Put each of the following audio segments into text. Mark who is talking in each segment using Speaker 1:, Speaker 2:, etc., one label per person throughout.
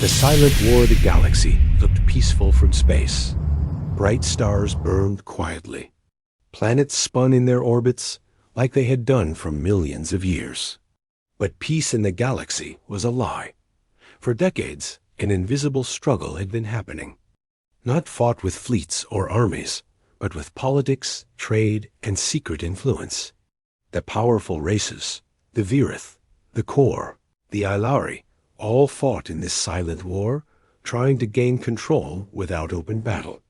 Speaker 1: The silent war of the galaxy looked peaceful from space. Bright stars burned quietly. Planets spun in their orbits like they had done for millions of years. But peace in the galaxy was a lie. For decades, an invisible struggle had been happening. Not fought with fleets or armies, but with politics, trade, and secret influence. The powerful races, the Virith, the Core, the Ilari, all fought in this silent war, trying to gain control without open battle.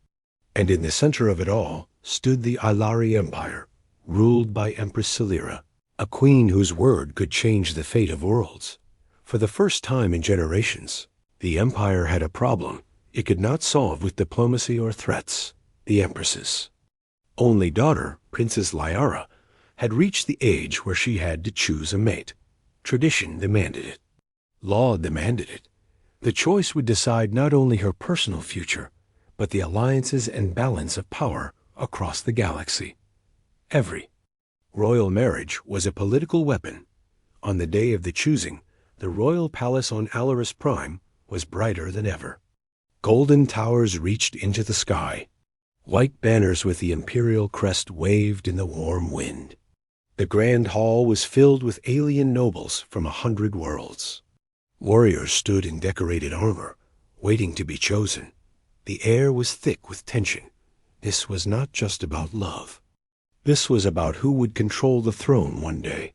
Speaker 1: And in the center of it all stood the Ilari Empire, ruled by Empress Celera, a queen whose word could change the fate of worlds. For the first time in generations, the Empire had a problem it could not solve with diplomacy or threats: the Empress's only daughter, Princess Liara, had reached the age where she had to choose a mate. Tradition demanded it. Law demanded it. The choice would decide not only her personal future, but the alliances and balance of power across the galaxy. Every royal marriage was a political weapon. On the day of the choosing, the royal palace on Alaris Prime was brighter than ever. Golden towers reached into the sky. White banners with the imperial crest waved in the warm wind. The grand hall was filled with alien nobles from 100 worlds. Warriors stood in decorated armor, waiting to be chosen. The air was thick with tension. This was not just about love. This was about who would control the throne one day.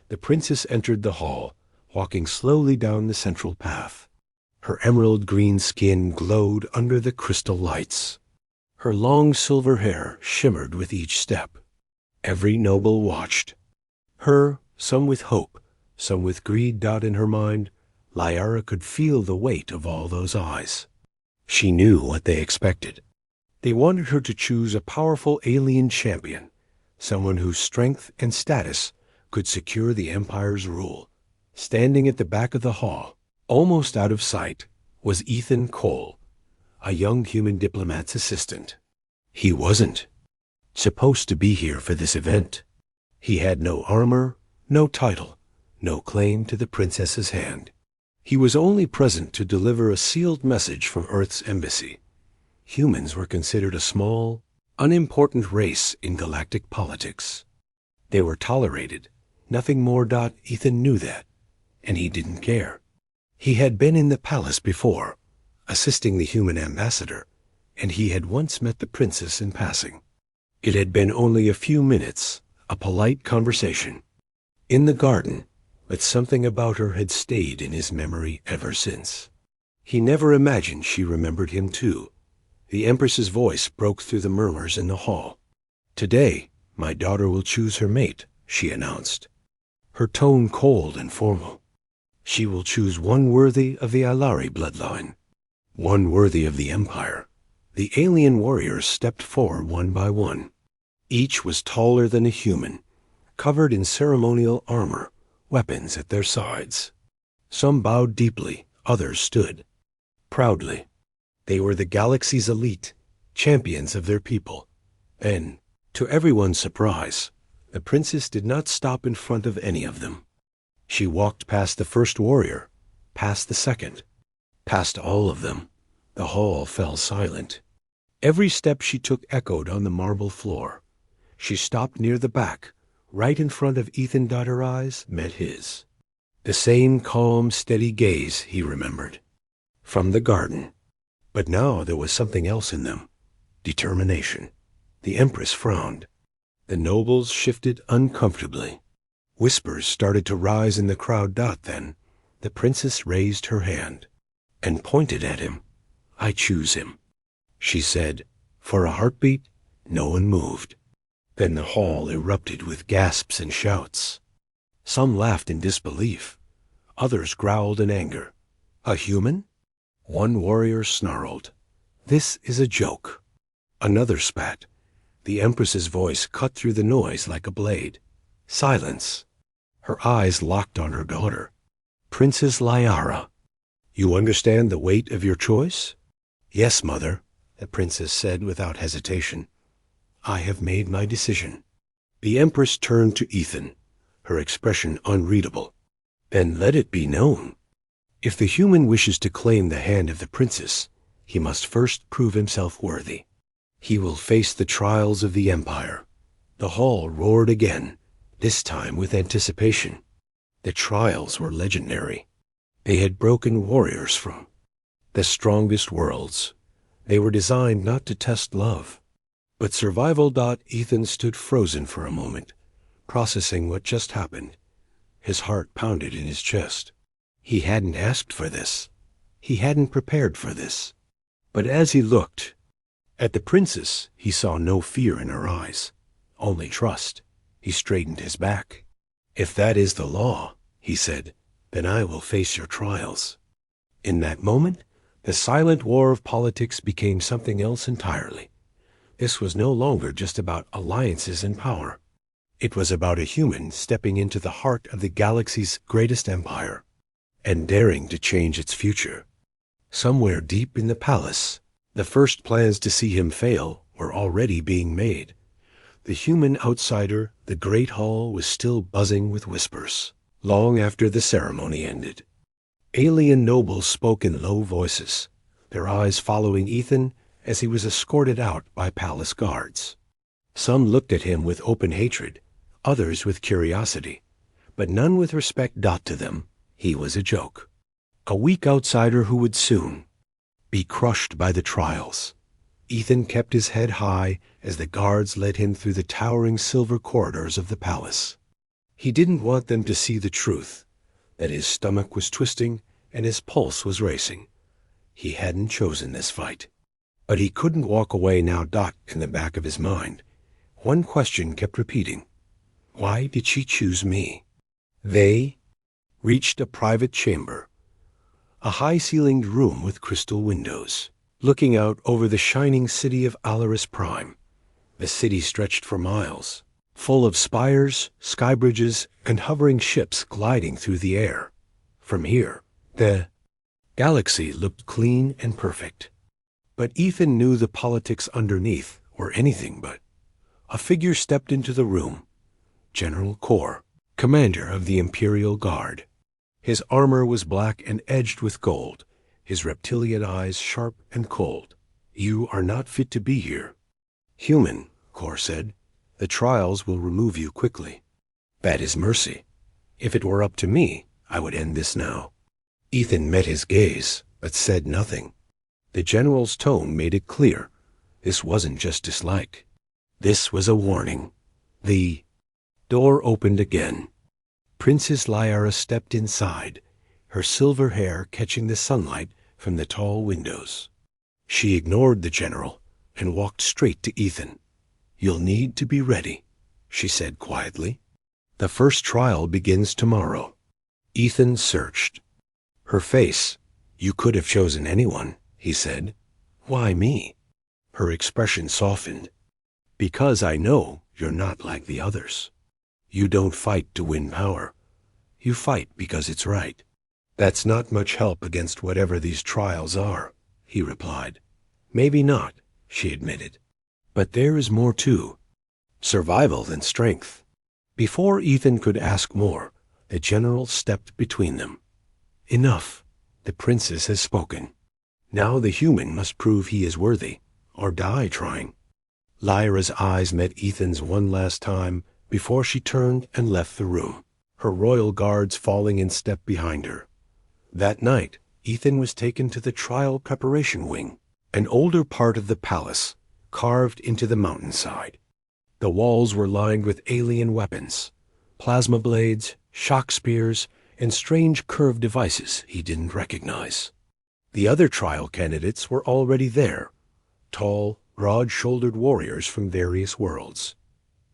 Speaker 1: The princess entered the hall, walking slowly down the central path. Her emerald green skin glowed under the crystal lights. Her long silver hair shimmered with each step. Every noble watched. Her, some with hope, some with greed. In her mind, Liara could feel the weight of all those eyes. She knew what they expected. They wanted her to choose a powerful alien champion, someone whose strength and status could secure the Empire's rule. Standing at the back of the hall, almost out of sight, was Ethan Cole, a young human diplomat's assistant. He wasn't supposed to be here for this event. He had no armor, no title, no claim to the princess's hand. He was only present to deliver a sealed message from Earth's embassy. Humans were considered a small, unimportant race in galactic politics. They were tolerated, nothing more. Ethan knew that, and he didn't care. He had been in the palace before, assisting the human ambassador, and he had once met the princess in passing. It had been only a few minutes, a polite conversation. In the garden, but something about her had stayed in his memory ever since. He never imagined she remembered him too. The Empress's voice broke through the murmurs in the hall. "Today, my daughter will choose her mate," she announced, her tone cold and formal. "She will choose one worthy of the Ilari bloodline, one worthy of the Empire." The alien warriors stepped forward one by one. Each was taller than a human, covered in ceremonial armor, weapons at their sides. Some bowed deeply, others stood proudly. They were the galaxy's elite, champions of their people. And, to everyone's surprise, the princess did not stop in front of any of them. She walked past the first warrior, past the second, past all of them. The hall fell silent. Every step she took echoed on the marble floor. She stopped near the back, right in front of Ethan. Her eyes met his. The same calm, steady gaze he remembered from the garden. But now there was something else in them: determination. The Empress frowned. The nobles shifted uncomfortably. Whispers started to rise in the crowd. Then the princess raised her hand and pointed at him. "I choose him," she said. For a heartbeat, no one moved. Then the hall erupted with gasps and shouts. Some laughed in disbelief. Others growled in anger. "A human?" One warrior snarled, "This is a joke." Another spat. The Empress's voice cut through the noise like a blade. "Silence." Her eyes locked on her daughter. "Princess Liara, you understand the weight of your choice?" "Yes, mother," the princess said without hesitation. "I have made my decision." The Empress turned to Ethan, her expression unreadable. "Then let it be known." If the human wishes to claim the hand of the princess, he must first prove himself worthy. He will face the trials of the Empire. The hall roared again, this time with anticipation. The trials were legendary. They had broken warriors from the strongest worlds. They were designed not to test love, but survival. Ethan stood frozen for a moment, processing what just happened. His heart pounded in his chest. He hadn't asked for this. He hadn't prepared for this. But as he looked at the princess, he saw no fear in her eyes, only trust. He straightened his back. "If that is the law," he said, "then I will face your trials." In that moment, the silent war of politics became something else entirely. This was no longer just about alliances and power. It was about a human stepping into the heart of the galaxy's greatest empire and daring to change its future. Somewhere deep in the palace, the first plans to see him fail were already being made. The human outsider, the great hall, was still buzzing with whispers, long after the ceremony ended. Alien nobles spoke in low voices, their eyes following Ethan as he was escorted out by palace guards. Some looked at him with open hatred, others with curiosity, but none with respect. To them, he was a joke. A weak outsider who would soon be crushed by the trials. Ethan kept his head high as the guards led him through the towering silver corridors of the palace. He didn't want them to see the truth, that his stomach was twisting and his pulse was racing. He hadn't chosen this fight. But he couldn't walk away now. In the back of his mind, one question kept repeating. Why did she choose me? They reached a private chamber, a high-ceilinged room with crystal windows, looking out over the shining city of Alaris Prime. The city stretched for miles, full of spires, sky bridges, and hovering ships gliding through the air. From here, the galaxy looked clean and perfect. But Ethan knew the politics underneath were anything but. A figure stepped into the room. General Kor, commander of the Imperial Guard. His armor was black and edged with gold, his reptilian eyes sharp and cold. "You are not fit to be here." "Human," Kor said, "the trials will remove you quickly." "That is mercy. If it were up to me, I would end this now." Ethan met his gaze, but said nothing. The general's tone made it clear. This wasn't just dislike. This was a warning. The door opened again. Princess Lyra stepped inside, her silver hair catching the sunlight from the tall windows. She ignored the general and walked straight to Ethan. "You'll need to be ready," she said quietly. "The first trial begins tomorrow." Ethan searched her face. "You could have chosen anyone," he said. "Why me?" Her expression softened. "Because I know you're not like the others. You don't fight to win power. You fight because it's right." "That's not much help against whatever these trials are," he replied. "Maybe not," she admitted. "But there is more too. Survival than strength." Before Ethan could ask more, the general stepped between them. "Enough. The princess has spoken. Now the human must prove he is worthy, or die trying." Lyra's eyes met Ethan's one last time before she turned and left the room, her royal guards falling in step behind her. That night, Ethan was taken to the trial preparation wing, an older part of the palace, carved into the mountainside. The walls were lined with alien weapons, plasma blades, shock spears, and strange curved devices he didn't recognize. The other trial candidates were already there, tall, broad-shouldered warriors from various worlds.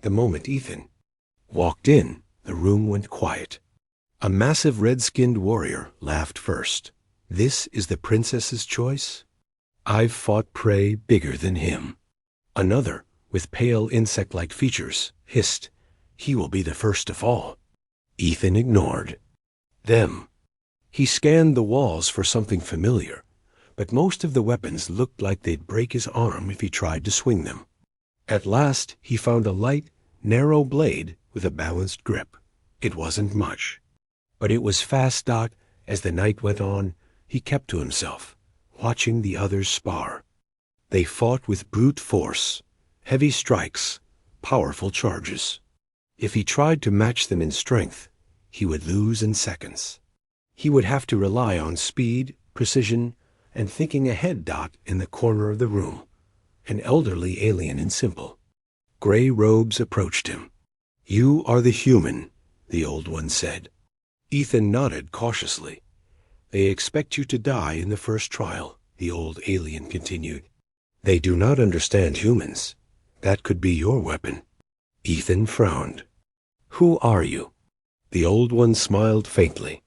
Speaker 1: The moment Ethan walked in, the room went quiet. A massive red-skinned warrior laughed first. "This is the princess's choice? I've fought prey bigger than him." Another, with pale insect-like features, hissed, "He will be the first to fall." Ethan ignored them. He scanned the walls for something familiar, but most of the weapons looked like they'd break his arm if he tried to swing them. At last, he found a light, narrow blade with a balanced grip. It wasn't much, but it was fast, As the night went on, he kept to himself, watching the others spar. They fought with brute force, heavy strikes, powerful charges. If he tried to match them in strength, he would lose in seconds. He would have to rely on speed, precision, and thinking ahead. In the corner of the room, an elderly alien in simple, gray robes approached him. "You are the human," the old one said. Ethan nodded cautiously. "They expect you to die in the first trial," the old alien continued. "They do not understand humans. That could be your weapon." Ethan frowned. "Who are you?" The old one smiled faintly.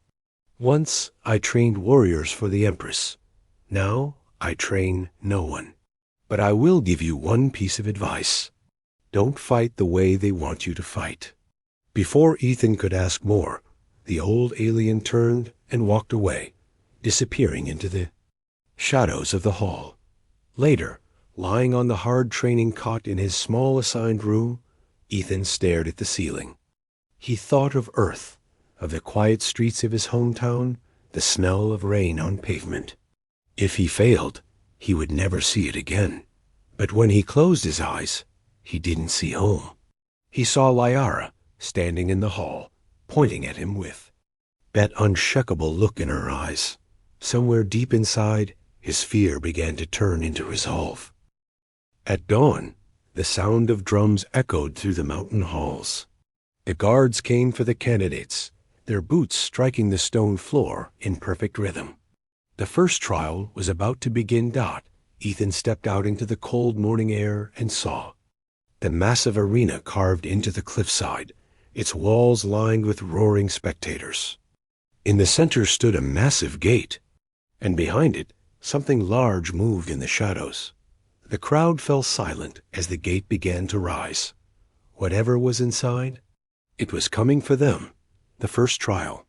Speaker 1: "Once I trained warriors for the Empress. Now I train no one. But I will give you one piece of advice. Don't fight the way they want you to fight." Before Ethan could ask more, the old alien turned and walked away, disappearing into the shadows of the hall. Later, lying on the hard training cot in his small assigned room, Ethan stared at the ceiling. He thought of Earth, of the quiet streets of his hometown, the smell of rain on pavement. If he failed, he would never see it again. But when he closed his eyes, he didn't see home. He saw Lyra standing in the hall, pointing at him with that unshakable look in her eyes. Somewhere deep inside, his fear began to turn into resolve. At dawn, the sound of drums echoed through the mountain halls. The guards came for the candidates, their boots striking the stone floor in perfect rhythm. The first trial was about to begin. Ethan stepped out into the cold morning air and saw the massive arena carved into the cliffside, its walls lined with roaring spectators. In the center stood a massive gate, and behind it, something large moved in the shadows. The crowd fell silent as the gate began to rise. Whatever was inside, it was coming for them. The first trial.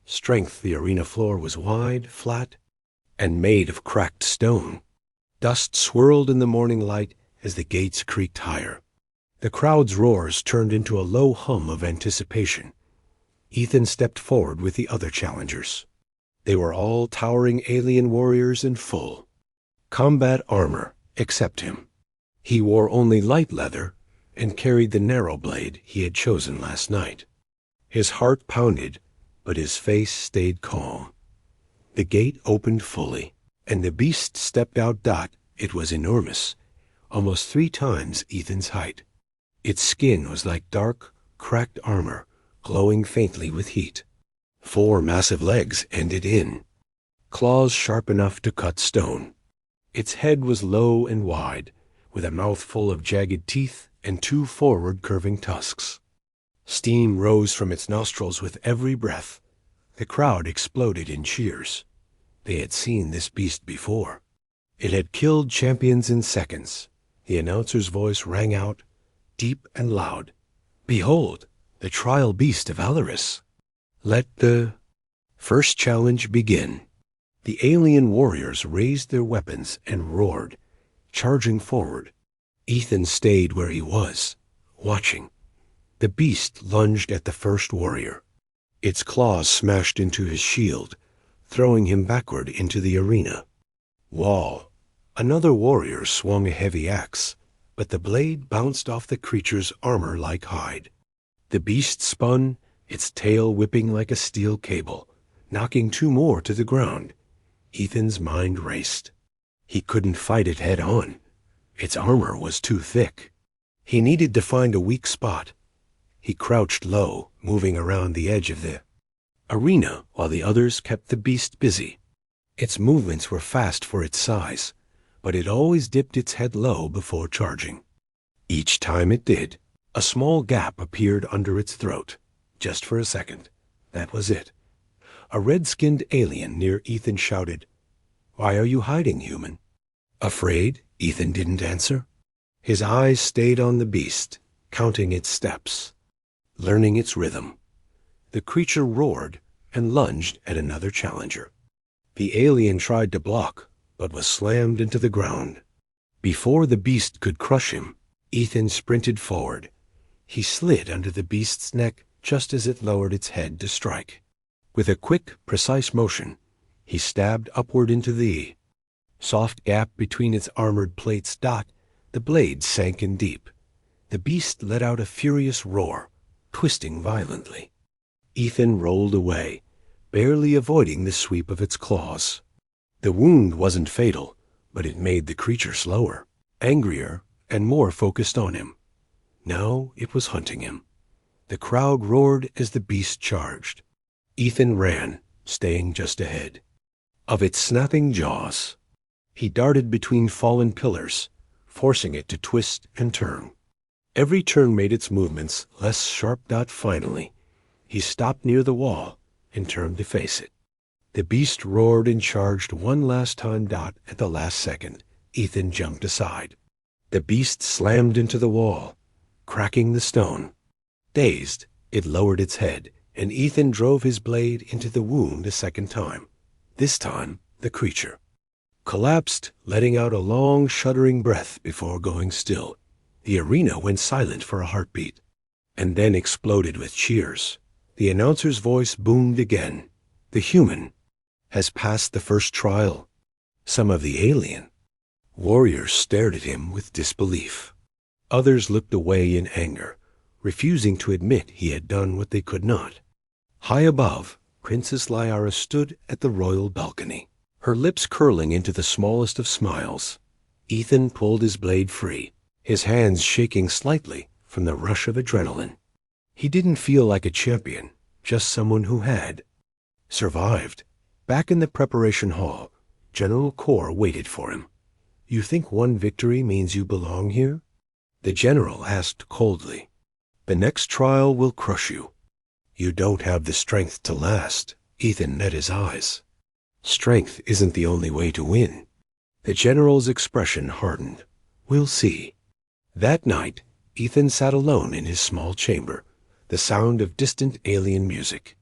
Speaker 1: Strength. The arena floor was wide, flat, and made of cracked stone. Dust swirled in the morning light as the gates creaked higher. The crowd's roars turned into a low hum of anticipation. Ethan stepped forward with the other challengers. They were all towering alien warriors in full combat armor, except him. He wore only light leather and carried the narrow blade he had chosen last night. His heart pounded, but his face stayed calm. The gate opened fully, and the beast stepped out. It was enormous, almost 3 times Ethan's height. Its skin was like dark, cracked armor, glowing faintly with heat. 4 massive legs ended in claws sharp enough to cut stone. Its head was low and wide, with a mouth full of jagged teeth and 2 forward curving tusks. Steam rose from its nostrils with every breath. The crowd exploded in cheers. They had seen this beast before. It had killed champions in seconds. The announcer's voice rang out, deep and loud. "Behold, the trial beast of Alaris. Let the first challenge begin." The alien warriors raised their weapons and roared, charging forward. Ethan stayed where he was, watching. The beast lunged at the first warrior. Its claws smashed into his shield, throwing him backward into the arena. Wall. Another warrior swung a heavy axe, but the blade bounced off the creature's armor-like hide. The beast spun, its tail whipping like a steel cable, knocking 2 more to the ground. Ethan's mind raced. He couldn't fight it head-on. Its armor was too thick. He needed to find a weak spot. He crouched low, moving around the edge of the arena while the others kept the beast busy. Its movements were fast for its size, but it always dipped its head low before charging. Each time it did, a small gap appeared under its throat. Just for a second. That was it. A red-skinned alien near Ethan shouted, "Why are you hiding, human?" Afraid? Ethan didn't answer. His eyes stayed on the beast, counting its steps, learning its rhythm. The creature roared and lunged at another challenger. The alien tried to block, but was slammed into the ground. Before the beast could crush him, Ethan sprinted forward. He slid under the beast's neck just as it lowered its head to strike. With a quick, precise motion, he stabbed upward into the soft gap between its armored plates. The blade sank in deep. The beast let out a furious roar, twisting violently. Ethan rolled away, barely avoiding the sweep of its claws. The wound wasn't fatal, but it made the creature slower, angrier, and more focused on him. Now it was hunting him. The crowd roared as the beast charged. Ethan ran, staying just ahead of its snapping jaws. He darted between fallen pillars, forcing it to twist and turn. Every turn made its movements less sharp. Finally, he stopped near the wall and turned to face it. The beast roared and charged one last time. At the last second, Ethan jumped aside. The beast slammed into the wall, cracking the stone. Dazed, it lowered its head, and Ethan drove his blade into the wound a second time. This time, the creature collapsed, letting out a long, shuddering breath before going still. The arena went silent for a heartbeat, and then exploded with cheers. The announcer's voice boomed again. The human has passed the first trial. Some of the alien warriors stared at him with disbelief. Others looked away in anger, refusing to admit he had done what they could not. High above, Princess Lyra stood at the royal balcony, her lips curling into the smallest of smiles. Ethan pulled his blade free, his hands shaking slightly from the rush of adrenaline. He didn't feel like a champion, just someone who had survived. Back in the preparation hall, General Kor waited for him. "You think one victory means you belong here?" the general asked coldly. "The next trial will crush you. You don't have the strength to last." Ethan met his eyes. "Strength isn't the only way to win." The general's expression hardened. "We'll see." That night, Ethan sat alone in his small chamber, the sound of distant alien music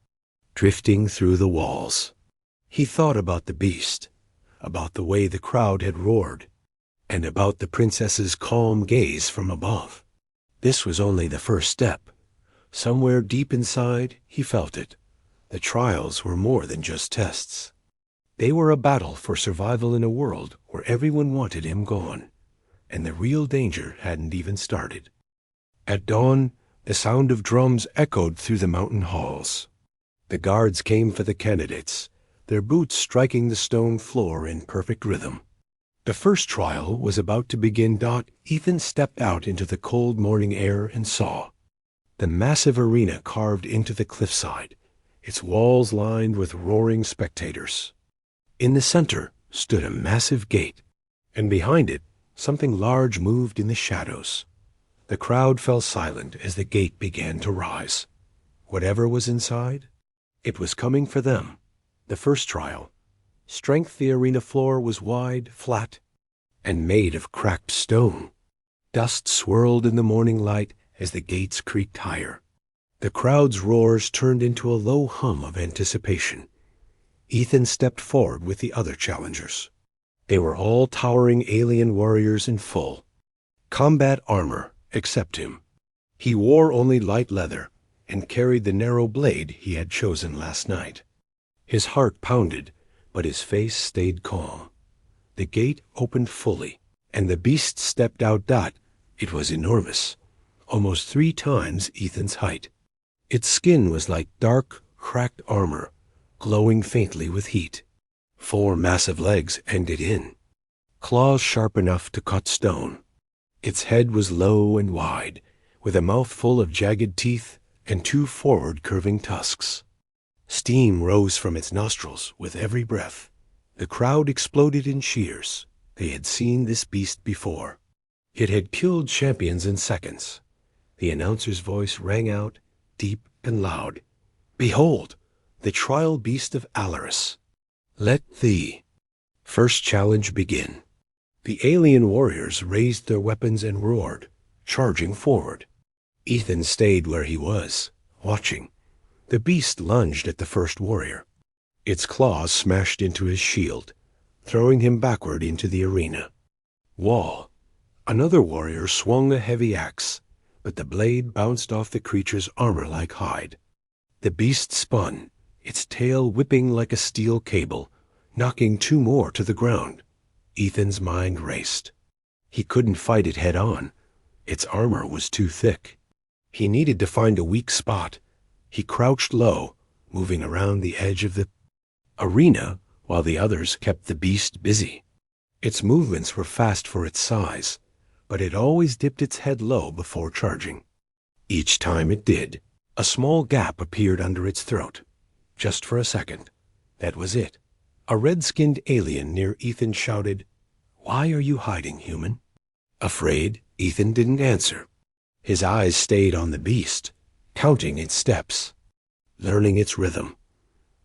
Speaker 1: drifting through the walls. He thought about the beast, about the way the crowd had roared, and about the princess's calm gaze from above. This was only the first step. Somewhere deep inside, he felt it. The trials were more than just tests. They were a battle for survival in a world where everyone wanted him gone, and the real danger hadn't even started. At dawn, the sound of drums echoed through the mountain halls. The guards came for the candidates, their boots striking the stone floor in perfect rhythm. The first trial was about to begin. Ethan stepped out into the cold morning air and saw the massive arena carved into the cliffside, its walls lined with roaring spectators. In the center stood a massive gate, and behind it, something large moved in the shadows. The crowd fell silent as the gate began to rise. Whatever was inside, it was coming for them. The first trial. Strength. The arena floor was wide, flat, and made of cracked stone. Dust swirled in the morning light as the gates creaked higher. The crowd's roars turned into a low hum of anticipation. Ethan stepped forward with the other challengers. They were all towering alien warriors in full combat armor, except him. He wore only light leather and carried the narrow blade he had chosen last night. His heart pounded, but his face stayed calm. The gate opened fully, and the beast stepped out. It was enormous, almost 3 times Ethan's height. Its skin was like dark, cracked armor, glowing faintly with heat. 4 massive legs ended in claws sharp enough to cut stone. Its head was low and wide, with a mouth full of jagged teeth and 2 forward curving tusks. Steam rose from its nostrils with every breath. The crowd exploded in cheers. They had seen this beast before. It had killed champions in seconds. The announcer's voice rang out, deep and loud. "Behold, the trial beast of Alaris. Let the first challenge begin." The alien warriors raised their weapons and roared, charging forward. Ethan stayed where he was, watching. The beast lunged at the first warrior. Its claws smashed into his shield, throwing him backward into the arena. Wall. Another warrior swung a heavy axe, but the blade bounced off the creature's armor like hide. The beast spun, its tail whipping like a steel cable, knocking two more to the ground. Ethan's mind raced. He couldn't fight it head on. Its armor was too thick. He needed to find a weak spot. He crouched low, moving around the edge of the arena while the others kept the beast busy. Its movements were fast for its size, but it always dipped its head low before charging. Each time it did, a small gap appeared under its throat. Just for a second. That was it. A red-skinned alien near Ethan shouted, "Why are you hiding, human?" Afraid, Ethan didn't answer. His eyes stayed on the beast, counting its steps, learning its rhythm.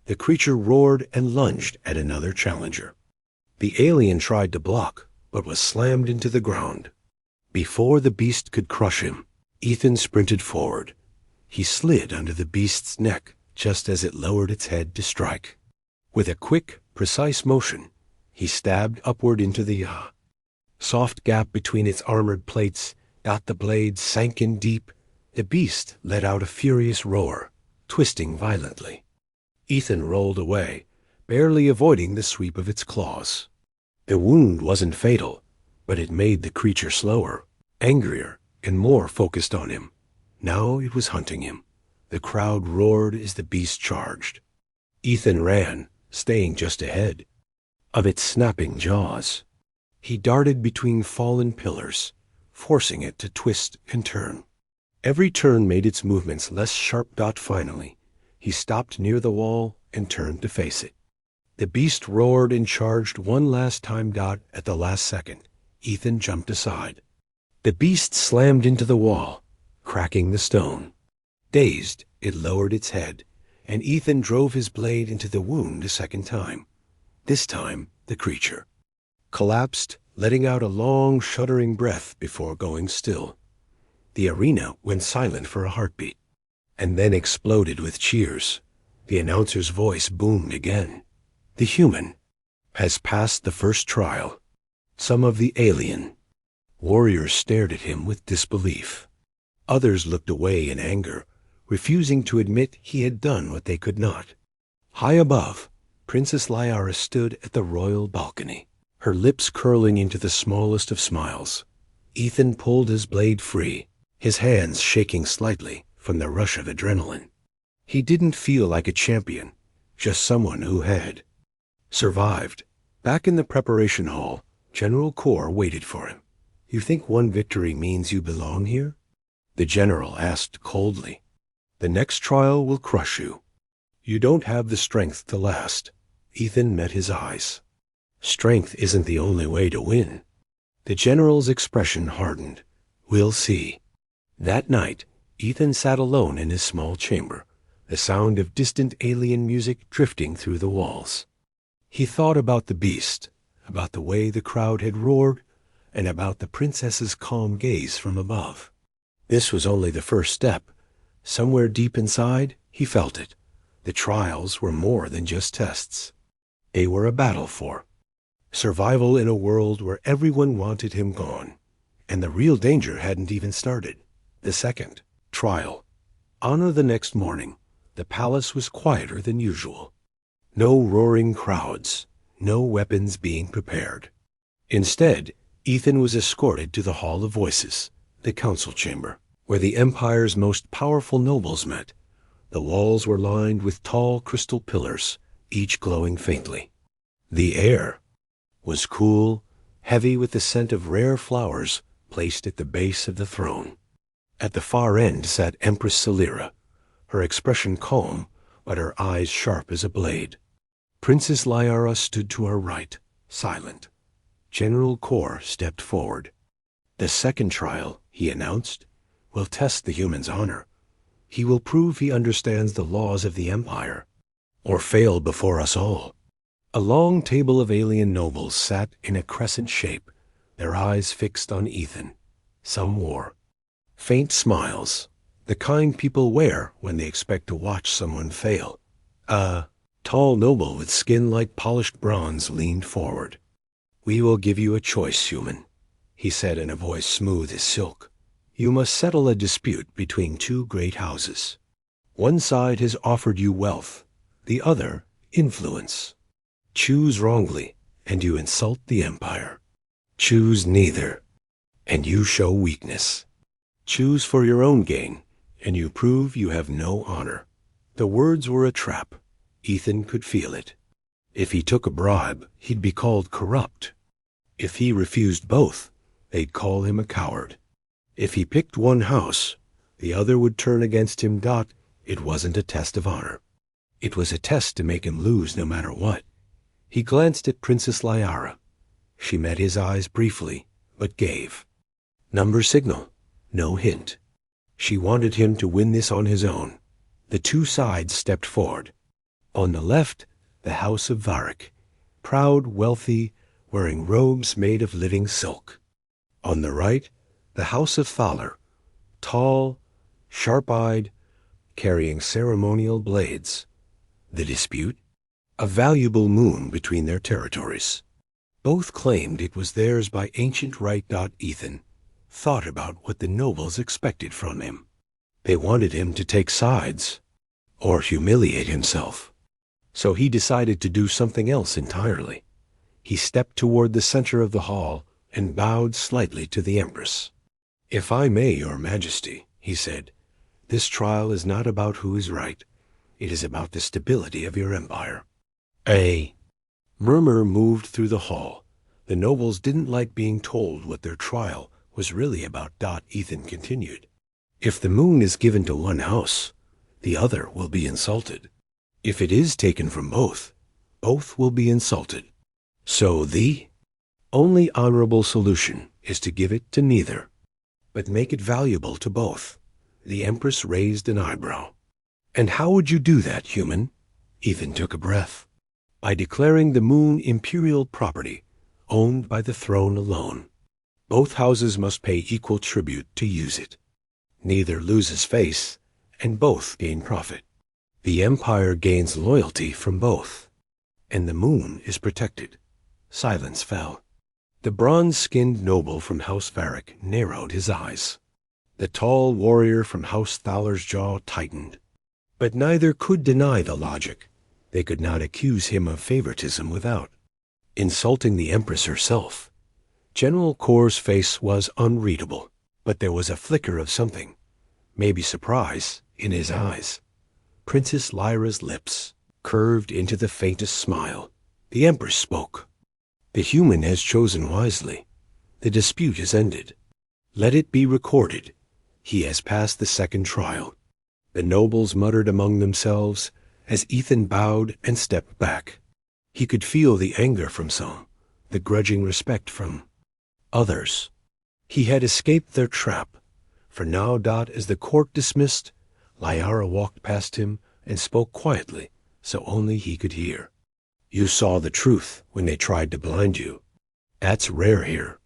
Speaker 1: The creature roared and lunged at another challenger. The alien tried to block, but was slammed into the ground. Before the beast could crush him, Ethan sprinted forward. He slid under the beast's neck just as it lowered its head to strike. With a quick, precise motion, he stabbed upward into the soft gap between its armored plates. The blade sank in deep. The beast let out a furious roar, twisting violently. Ethan rolled away, barely avoiding the sweep of its claws. The wound wasn't fatal, but it made the creature slower, angrier, and more focused on him. Now it was hunting him. The crowd roared as the beast charged. Ethan ran, staying just ahead of its snapping jaws. He darted between fallen pillars, forcing it to twist and turn. Every turn made its movements less sharp. Finally, he stopped near the wall and turned to face it. The beast roared and charged one last time. At the last second, Ethan jumped aside. The beast slammed into the wall, cracking the stone. Dazed, it lowered its head, and Ethan drove his blade into the wound a second time. This time, the creature collapsed, letting out a long, shuddering breath before going still. The arena went silent for a heartbeat, and then exploded with cheers. The announcer's voice boomed again. "The human has passed the first trial. Some of the alien." Warriors stared at him with disbelief. Others looked away in anger, refusing to admit he had done what they could not. High above, Princess Lyra stood at the royal balcony, her lips curling into the smallest of smiles. Ethan pulled his blade free, his hands shaking slightly from the rush of adrenaline. He didn't feel like a champion, just someone who had survived. Back in the preparation hall, General Kor waited for him. "You think one victory means you belong here?" the general asked coldly. "The next trial will crush you. You don't have the strength to last." Ethan met his eyes. "Strength isn't the only way to win." The general's expression hardened. "We'll see." That night, Ethan sat alone in his small chamber, the sound of distant alien music drifting through the walls. He thought about the beast, about the way the crowd had roared, and about the princess's calm gaze from above. This was only the first step. Somewhere deep inside, he felt it. The trials were more than just tests. They were a battle for survival in a world where everyone wanted him gone. And the real danger hadn't even started. The second trial. On the next morning, the palace was quieter than usual. No roaring crowds, no weapons being prepared. Instead, Ethan was escorted to the Hall of Voices, the council chamber, where the Empire's most powerful nobles met. The walls were lined with tall crystal pillars, each glowing faintly. The air was cool, heavy with the scent of rare flowers placed at the base of the throne. At the far end sat Empress Celira, her expression calm, but her eyes sharp as a blade. Princess Lyra stood to her right, silent. General Kor stepped forward. "The second trial," he announced, "will test the human's honor. He will prove he understands the laws of the Empire, or fail before us all." A long table of alien nobles sat in a crescent shape, their eyes fixed on Ethan. Some wore faint smiles, the kind people wear when they expect to watch someone fail. A tall noble with skin like polished bronze leaned forward. "We will give you a choice, human," he said in a voice smooth as silk. "You must settle a dispute between two great houses. One side has offered you wealth, The other, influence. Choose wrongly, and you insult the empire. Choose neither, and you show weakness. Choose for your own gain, and you prove you have no honor. The words were a trap. Ethan could feel it. If he took a bribe, he'd be called corrupt. If he refused both, they'd call him a coward. If he picked one house, the other would turn against him. It wasn't a test of honor. It was a test to make him lose no matter what. He glanced at Princess Lyara. She met his eyes briefly, but gave. Number signal. No hint. She wanted him to win this on his own. The two sides stepped forward. On the left, the House of Varric, proud, wealthy, wearing robes made of living silk. On the right, the House of Thaler, tall, sharp-eyed, carrying ceremonial blades. The dispute? A valuable moon between their territories. Both claimed it was theirs by ancient right. Ethan thought about what the nobles expected from him. They wanted him to take sides, or humiliate himself. So he decided to do something else entirely. He stepped toward the center of the hall and bowed slightly to the Empress. "If I may, Your Majesty," he said, "this trial is not about who is right. It is about the stability of your empire." A murmur moved through the hall. The nobles didn't like being told what their trial was really about. Ethan continued. "If the moon is given to one house, the other will be insulted. If it is taken from both, both will be insulted. So the only honorable solution is to give it to neither, but make it valuable to both." The Empress raised an eyebrow. "And how would you do that, human?" Ethan took a breath. "By declaring the moon imperial property, owned by the throne alone. Both houses must pay equal tribute to use it. Neither loses face, and both gain profit. The empire gains loyalty from both, and the moon is protected." Silence fell. The bronze-skinned noble from House Varric narrowed his eyes. The tall warrior from House Thaler's jaw tightened. But neither could deny the logic. They could not accuse him of favoritism without insulting the Empress herself. General Kor's face was unreadable, but there was a flicker of something, maybe surprise, in his eyes. Princess Lyra's lips curved into the faintest smile. The Empress spoke. "The human has chosen wisely. The dispute is ended. Let it be recorded. He has passed the second trial." The nobles muttered among themselves as Ethan bowed and stepped back. He could feel the anger from some, the grudging respect from others. He had escaped their trap. For now, as the court dismissed, Lyra walked past him and spoke quietly, so only he could hear. "You saw the truth when they tried to blind you. That's rare here."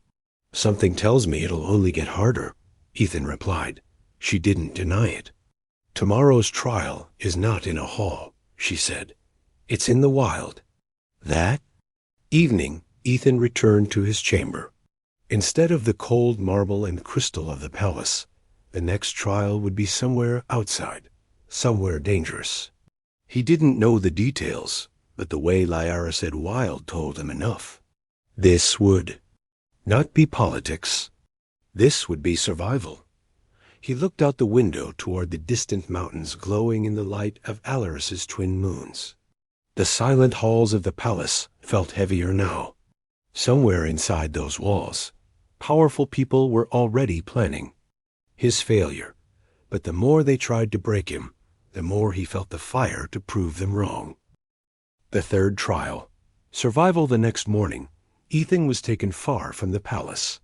Speaker 1: "Something tells me it'll only get harder," Ethan replied. She didn't deny it. "Tomorrow's trial is not in a hall," she said. "It's in the wild." That evening, Ethan returned to his chamber. Instead of the cold marble and crystal of the palace, the next trial would be somewhere outside, somewhere dangerous. He didn't know the details, but the way Lyra said wild told him enough. This would not be politics. This would be survival. He looked out the window toward the distant mountains glowing in the light of Alaris's twin moons. The silent halls of the palace felt heavier now. Somewhere inside those walls, powerful people were already planning his failure, but the more they tried to break him, the more he felt the fire to prove them wrong. The third trial. Survival. The next morning, Ethan was taken far from the palace.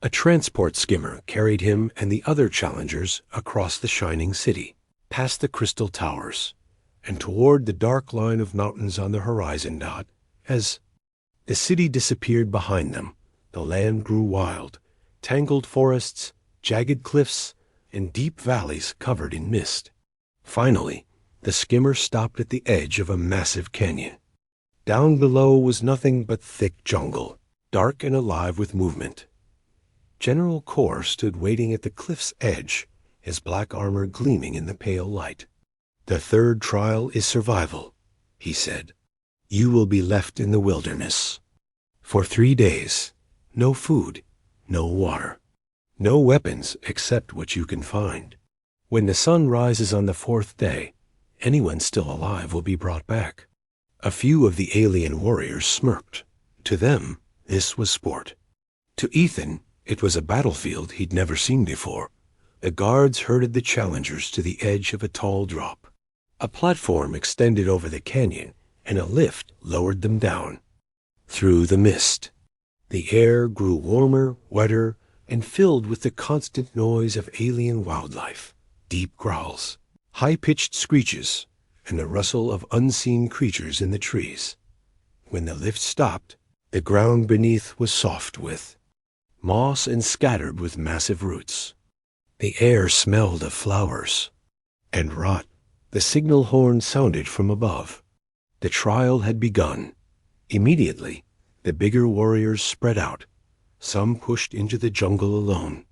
Speaker 1: A transport skimmer carried him and the other challengers across the shining city, past the crystal towers, and toward the dark line of mountains on the horizon. As the city disappeared behind them, the land grew wild, tangled forests, jagged cliffs, and deep valleys covered in mist. Finally, the skimmer stopped at the edge of a massive canyon. Down below was nothing but thick jungle, dark and alive with movement. General Kor stood waiting at the cliff's edge, his black armor gleaming in the pale light. "The third trial is survival," he said. "You will be left in the wilderness. For 3 days, no food, no water, no weapons except what you can find. When the sun rises on the 4th day, anyone still alive will be brought back." A few of the alien warriors smirked. To them, this was sport. To Ethan, it was a battlefield he'd never seen before. The guards herded the challengers to the edge of a tall drop. A platform extended over the canyon, and a lift lowered them down. Through the mist, the air grew warmer, wetter, and filled with the constant noise of alien wildlife. Deep growls, high-pitched screeches, and the rustle of unseen creatures in the trees. When the lift stopped, the ground beneath was soft with moss and scattered with massive roots. The air smelled of flowers and rot. The signal horn sounded from above. The trial had begun. Immediately, the bigger warriors spread out. Some pushed into the jungle alone.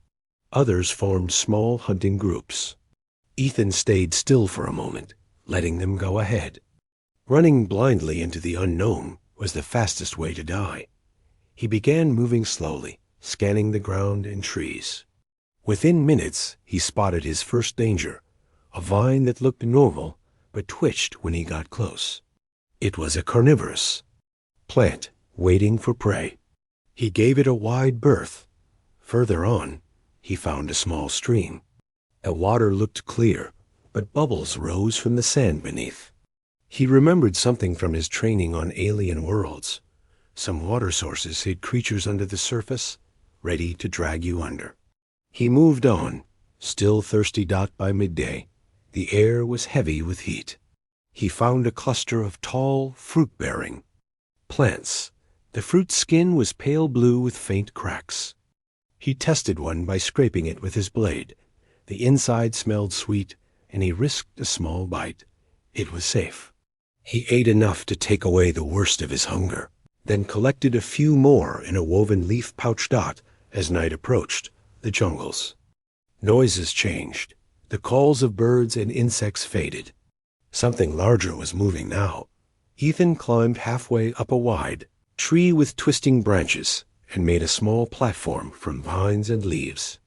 Speaker 1: Others formed small hunting groups. Ethan stayed still for a moment, letting them go ahead. Running blindly into the unknown was the fastest way to die. He began moving slowly, scanning the ground and trees. Within minutes, he spotted his first danger, a vine that looked normal but twitched when he got close. It was a carnivorous plant waiting for prey. He gave it a wide berth. Further on, he found a small stream. The water looked clear, but bubbles rose from the sand beneath. He remembered something from his training on alien worlds. Some water sources hid creatures under the surface, ready to drag you under. He moved on, still thirsty. By midday, the air was heavy with heat. He found a cluster of tall, fruit-bearing plants. The fruit's skin was pale blue with faint cracks. He tested one by scraping it with his blade. The inside smelled sweet, and he risked a small bite. It was safe. He ate enough to take away the worst of his hunger, then collected a few more in a woven leaf pouch. As night approached, the jungles. Noises changed. The calls of birds and insects faded. Something larger was moving now. Ethan climbed halfway up a wide tree with twisting branches and made a small platform from vines and leaves.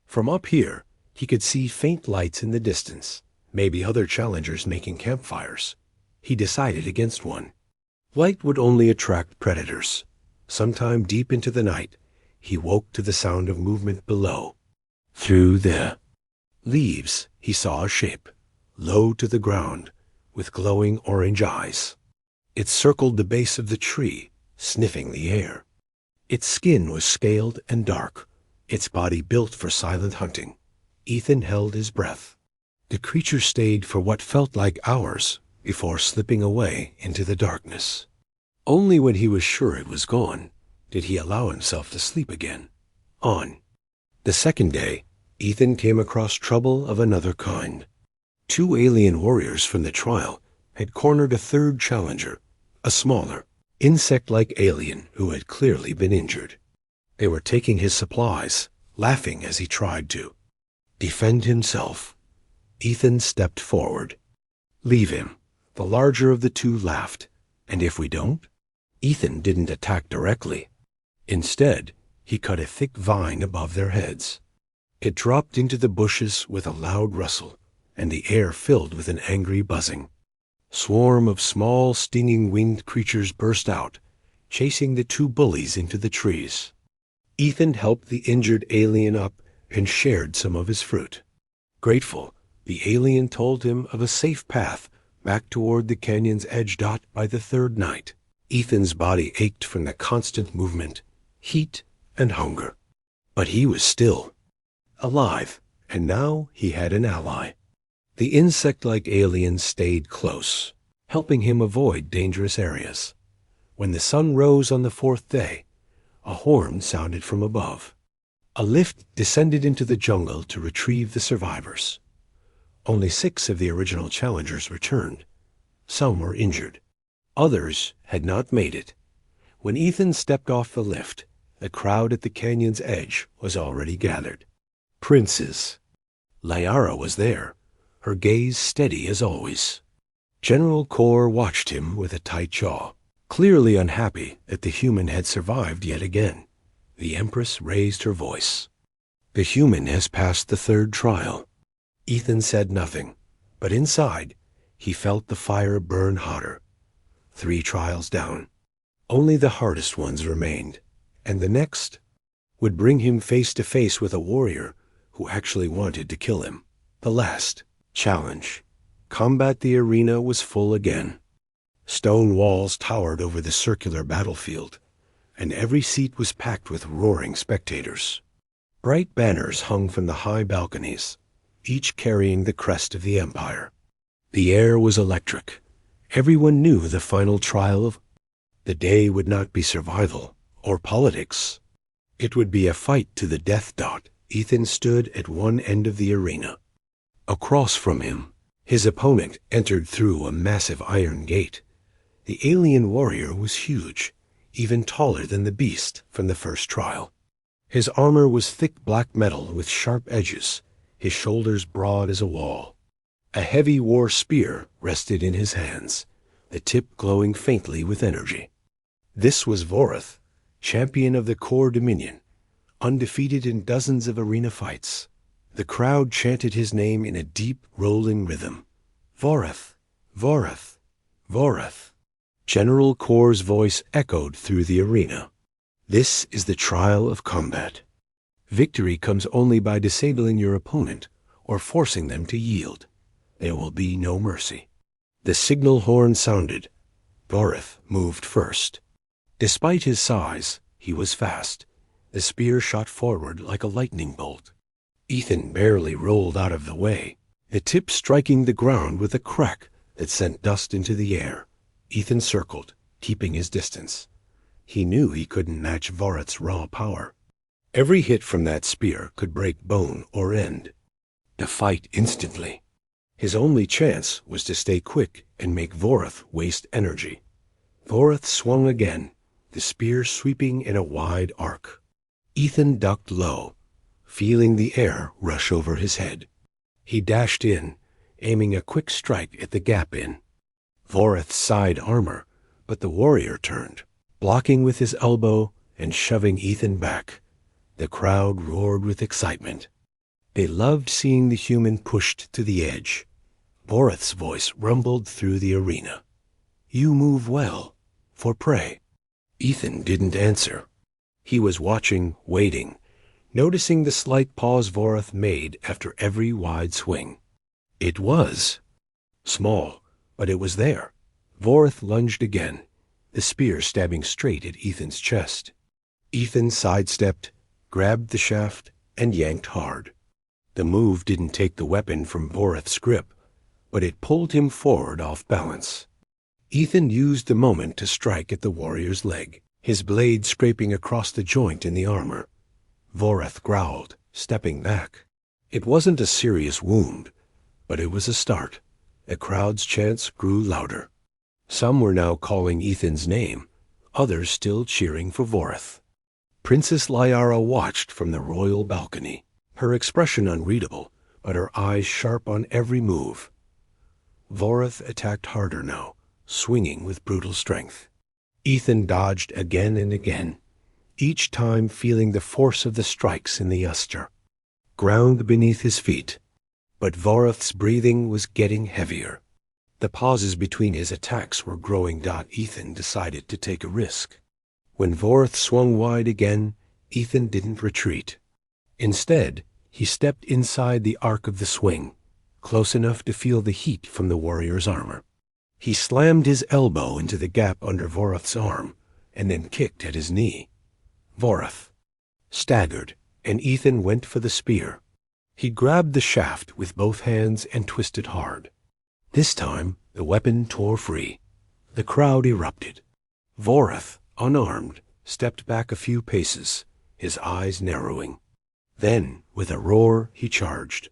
Speaker 1: From up here, he could see faint lights in the distance, maybe other challengers making campfires. He decided against one. Light would only attract predators. Sometime deep into the night, he woke to the sound of movement below. Through the leaves, he saw a shape, low to the ground, with glowing orange eyes. It circled the base of the tree, sniffing the air. Its skin was scaled and dark, its body built for silent hunting. Ethan held his breath. The creature stayed for what felt like hours before slipping away into the darkness. Only when he was sure it was gone did he allow himself to sleep again. On the second day, Ethan came across trouble of another kind. 2 alien warriors from the trial had cornered a third challenger, a smaller, insect-like alien who had clearly been injured. They were taking his supplies, laughing as he tried to defend himself. Ethan stepped forward. "Leave him." The larger of the 2 laughed. "And if we don't?" Ethan didn't attack directly. Instead, he cut a thick vine above their heads. It dropped into the bushes with a loud rustle, and the air filled with an angry buzzing. Swarm of small, stinging winged creatures burst out, chasing the 2 bullies into the trees. Ethan helped the injured alien up and shared some of his fruit. Grateful, the alien told him of a safe path back toward the canyon's edge. By the 3rd night, Ethan's body ached from the constant movement, heat, and hunger. But he was still alive, and now he had an ally. The insect-like alien stayed close, helping him avoid dangerous areas. When the sun rose on the 4th day, a horn sounded from above. A lift descended into the jungle to retrieve the survivors. Only 6 of the original challengers returned. Some were injured. Others had not made it. When Ethan stepped off the lift, the crowd at the canyon's edge was already gathered. Princes. Liara was there, her gaze steady as always. General Kor watched him with a tight jaw, clearly unhappy that the human had survived yet again. The Empress raised her voice. "The human has passed the third trial." Ethan said nothing, but inside, he felt the fire burn hotter. 3 trials down. Only the hardest ones remained, and the next would bring him face to face with a warrior who actually wanted to kill him. The last challenge. Combat the arena was full again. Stone walls towered over the circular battlefield, and every seat was packed with roaring spectators. Bright banners hung from the high balconies, each carrying the crest of the Empire. The air was electric. Everyone knew the final trial of the day would not be survival or politics. It would be a fight to the death. Ethan stood at one end of the arena. Across from him, his opponent entered through a massive iron gate. The alien warrior was huge, even taller than the beast from the first trial. His armor was thick black metal with sharp edges, his shoulders broad as a wall. A heavy war spear rested in his hands, the tip glowing faintly with energy. This was Vorath, champion of the Core Dominion, undefeated in dozens of arena fights. The crowd chanted his name in a deep, rolling rhythm. "Vorath! Vorath! Vorath!" General Kor's voice echoed through the arena. "This is the trial of combat. Victory comes only by disabling your opponent or forcing them to yield. There will be no mercy." The signal horn sounded. Vorath moved first. Despite his size, he was fast. The spear shot forward like a lightning bolt. Ethan barely rolled out of the way, the tip striking the ground with a crack that sent dust into the air. Ethan circled, keeping his distance. He knew he couldn't match Vorath's raw power. Every hit from that spear could break bone or end the fight instantly. His only chance was to stay quick and make Vorath waste energy. Vorath swung again, the spear sweeping in a wide arc. Ethan ducked low, feeling the air rush over his head. He dashed in, aiming a quick strike at the gap in Vorath's side armor, but the warrior turned, blocking with his elbow and shoving Ethan back. The crowd roared with excitement. They loved seeing the human pushed to the edge. Vorath's voice rumbled through the arena. "You move well, for prey." Ethan didn't answer. He was watching, waiting, noticing the slight pause Vorath made after every wide swing. It was small, but it was there. Vorath lunged again, the spear stabbing straight at Ethan's chest. Ethan sidestepped, grabbed the shaft, and yanked hard. The move didn't take the weapon from Vorath's grip, but it pulled him forward off balance. Ethan used the moment to strike at the warrior's leg, his blade scraping across the joint in the armor. Vorath growled, stepping back. It wasn't a serious wound, but it was a start. The crowd's chants grew louder. Some were now calling Ethan's name, others still cheering for Vorath. Princess Liara watched from the royal balcony, her expression unreadable, but her eyes sharp on every move. Vorath attacked harder now, swinging with brutal strength. Ethan dodged again and again, each time feeling the force of the strikes in the Uster, ground beneath his feet. But Vorath's breathing was getting heavier. The pauses between his attacks were growing. Ethan decided to take a risk. When Vorath swung wide again, Ethan didn't retreat. Instead, he stepped inside the arc of the swing, close enough to feel the heat from the warrior's armor. He slammed his elbow into the gap under Vorath's arm, and then kicked at his knee. Vorath staggered, and Ethan went for the spear. He grabbed the shaft with both hands and twisted hard. This time, the weapon tore free. The crowd erupted. Vorath, unarmed, stepped back a few paces, his eyes narrowing. Then, with a roar, he charged.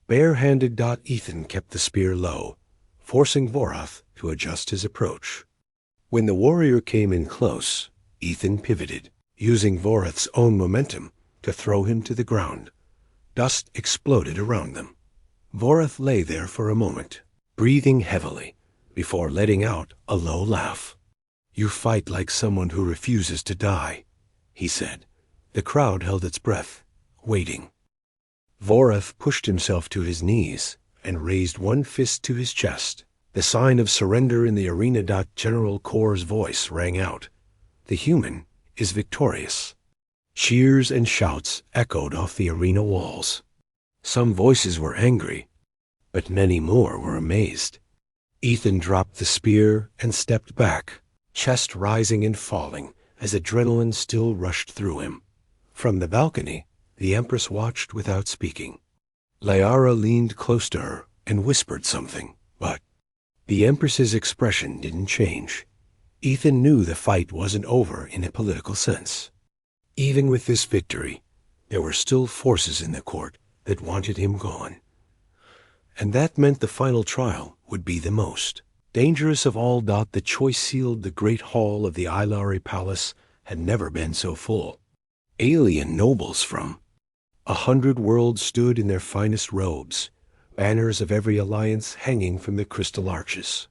Speaker 1: Bare-handed. Ethan kept the spear low, forcing Vorath to adjust his approach. When the warrior came in close, Ethan pivoted, using Vorath's own momentum to throw him to the ground. Dust exploded around them. Vorath lay there for a moment, breathing heavily, before letting out a low laugh. "You fight like someone who refuses to die," he said. The crowd held its breath, waiting. Vorath pushed himself to his knees and raised one fist to his chest. The sign of surrender in the arena. General Kor's voice rang out. "The human is victorious." Cheers and shouts echoed off the arena walls. Some voices were angry, but many more were amazed. Ethan dropped the spear and stepped back, chest rising and falling as adrenaline still rushed through him. From the balcony, the Empress watched without speaking. Liara leaned close to her and whispered something, but the Empress's expression didn't change. Ethan knew the fight wasn't over in a political sense. Even with this victory, there were still forces in the court that wanted him gone. And that meant the final trial would be the most dangerous of all. The choice sealed. The great hall of the Ilari Palace had never been so full. Alien nobles from 100 worlds stood in their finest robes, banners of every alliance hanging from the crystal arches.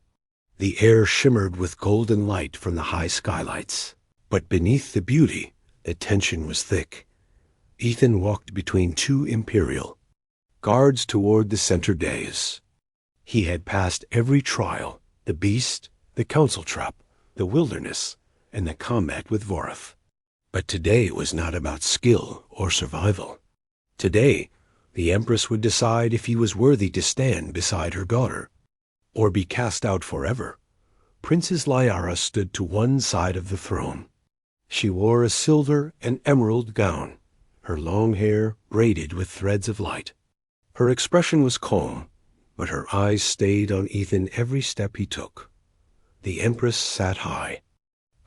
Speaker 1: The air shimmered with golden light from the high skylights. But beneath the beauty, the tension was thick. Ethan walked between two Imperial guards toward the center dais. He had passed every trial, the beast, the council trap, the wilderness, and the combat with Vorath. But today was not about skill or survival. Today, the Empress would decide if he was worthy to stand beside her daughter, or be cast out forever. Princess Liara stood to one side of the throne. She wore a silver and emerald gown, her long hair braided with threads of light. Her expression was calm, but her eyes stayed on Ethan every step he took. The Empress sat high.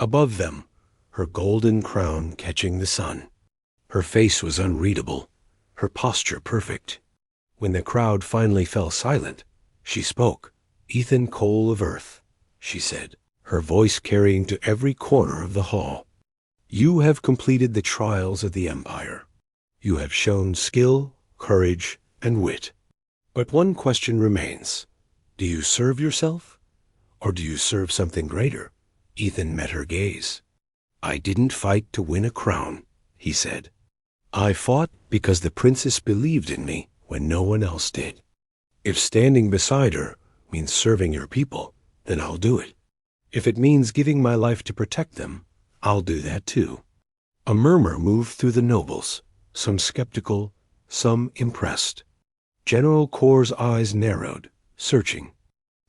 Speaker 1: Above them, her golden crown catching the sun. Her face was unreadable, her posture perfect. When the crowd finally fell silent, she spoke. "Ethan Cole of Earth," she said, her voice carrying to every corner of the hall. "You have completed the trials of the Empire. You have shown skill, courage, and wit. But one question remains. Do you serve yourself, or do you serve something greater?" Ethan met her gaze. "I didn't fight to win a crown," he said. "I fought because the princess believed in me when no one else did. If standing beside her means serving your people, then I'll do it. If it means giving my life to protect them, I'll do that too." A murmur moved through the nobles, some skeptical, some impressed. General Kor's eyes narrowed, searching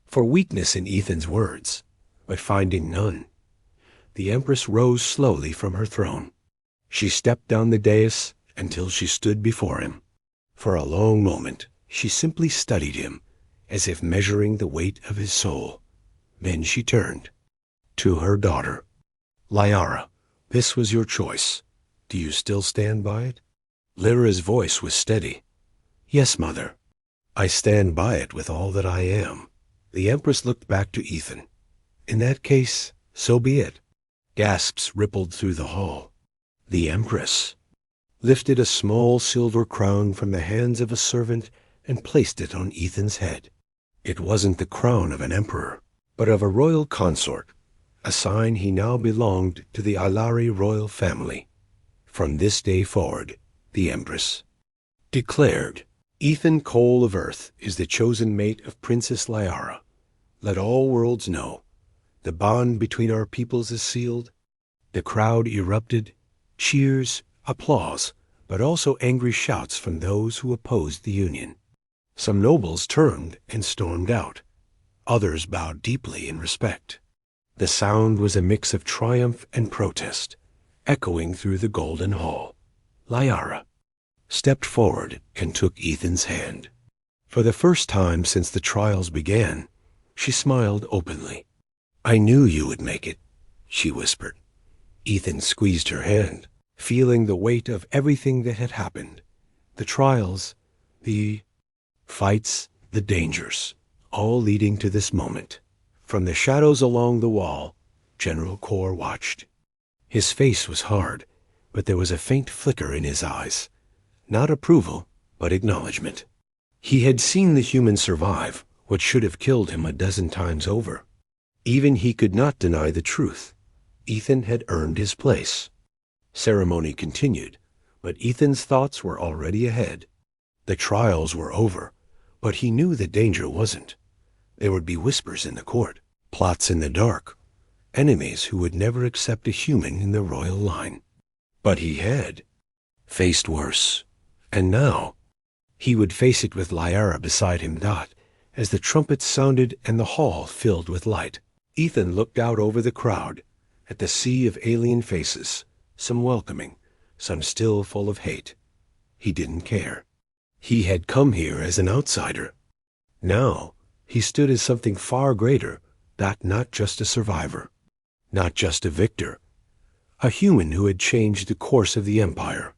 Speaker 1: for weakness in Ethan's words, but finding none. The Empress rose slowly from her throne. She stepped down the dais until she stood before him. For a long moment, she simply studied him, as if measuring the weight of his soul. Then she turned to her daughter. "Liara, this was your choice. Do you still stand by it?" Lyra's voice was steady. "Yes, Mother. I stand by it with all that I am." The Empress looked back to Ethan. "In that case, so be it." Gasps rippled through the hall. The Empress lifted a small silver crown from the hands of a servant and placed it on Ethan's head. It wasn't the crown of an emperor, but of a royal consort, a sign he now belonged to the Ilari royal family. From this day forward, the Empress declared, "Ethan Cole of Earth is the chosen mate of Princess Liara. Let all worlds know. The bond between our peoples is sealed." The crowd erupted, cheers, applause, but also angry shouts from those who opposed the union. Some nobles turned and stormed out. Others bowed deeply in respect. The sound was a mix of triumph and protest, echoing through the golden hall. Liara stepped forward and took Ethan's hand. For the first time since the trials began, she smiled openly. "I knew you would make it," she whispered. Ethan squeezed her hand, feeling the weight of everything that had happened. The trials, the fights, the dangers, all leading to this moment. From the shadows along the wall, General Kor watched. His face was hard, but there was a faint flicker in his eyes. Not approval, but acknowledgement. He had seen the humans survive what should have killed him a dozen times over. Even he could not deny the truth. Ethan had earned his place. Ceremony continued, but Ethan's thoughts were already ahead. The trials were over, but he knew the danger wasn't. There would be whispers in the court, plots in the dark, enemies who would never accept a human in the royal line. But he had faced worse, and now he would face it with Lyra beside him. As the trumpets sounded and the hall filled with light, Ethan looked out over the crowd, at the sea of alien faces, some welcoming, some still full of hate. He didn't care. He had come here as an outsider. Now he stood as something far greater, not just a survivor, not just a victor, a human who had changed the course of the Empire.